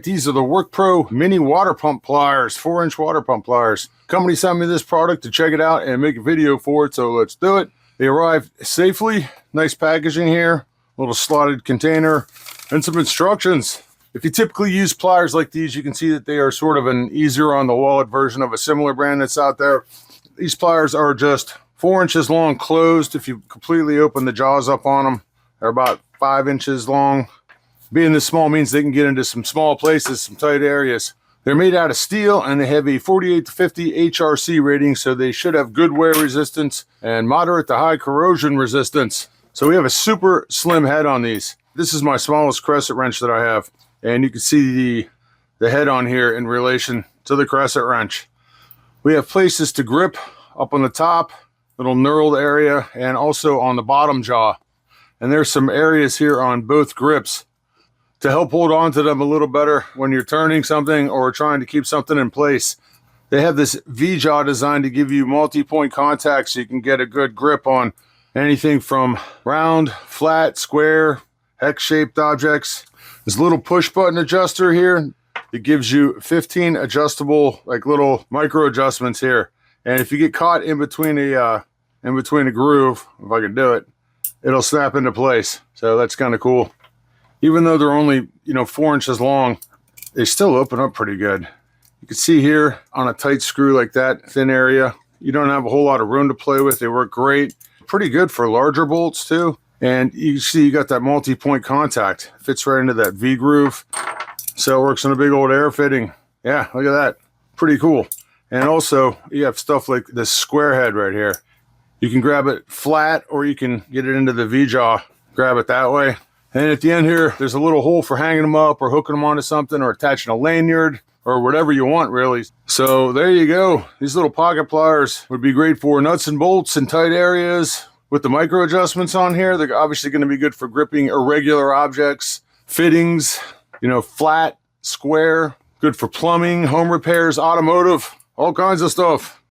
These are the WORKPRO mini water pump pliers, 4-inch water pump pliers. Company sent me this product to check it out and make a video for it, so let's do it. They arrived safely. Nice packaging here, little slotted container, and some instructions. If you typically use pliers like these, you can see that they are sort of an easier on the wallet version of a similar brand that's out there. These pliers are just 4 inches long closed. If you completely open the jaws up on them, they're about 5 inches long. Being this small means they can get into some small places, some tight areas. They're made out of steel and they have a 48 to 50 HRC rating, so they should have good wear resistance and moderate to high corrosion resistance. So we have a super slim head on these. This is my smallest crescent wrench that I have, and you can see the head on here in relation to the crescent wrench. We have places to grip up on the top, little knurled area, and also on the bottom jaw. And there's some areas here on both grips to help hold on to them a little better when you're turning something or trying to keep something in place. They have this V-jaw designed to give you multi-point contact so you can get a good grip on anything from round, flat, square, hex-shaped objects. This little push button adjuster here, it gives you 15 adjustable, like little micro adjustments here. And if you get caught in between a groove, if I can do it, it'll snap into place. So that's kind of cool. Even though they're only, 4 inches long, they still open up pretty good. You can see here on a tight screw like that, thin area, you don't have a whole lot of room to play with. They work great. Pretty good for larger bolts too. And you see you got that multi-point contact. Fits right into that V groove. So it works on a big old air fitting. Yeah, look at that. Pretty cool. And also you have stuff like this square head right here. You can grab it flat or you can get it into the V-jaw, grab it that way. And at the end here, there's a little hole for hanging them up or hooking them onto something or attaching a lanyard or whatever you want, really. So there you go. These little pocket pliers would be great for nuts and bolts in tight areas. With the micro adjustments on here, they're obviously going to be good for gripping irregular objects, fittings, flat, square, good for plumbing, home repairs, automotive, all kinds of stuff.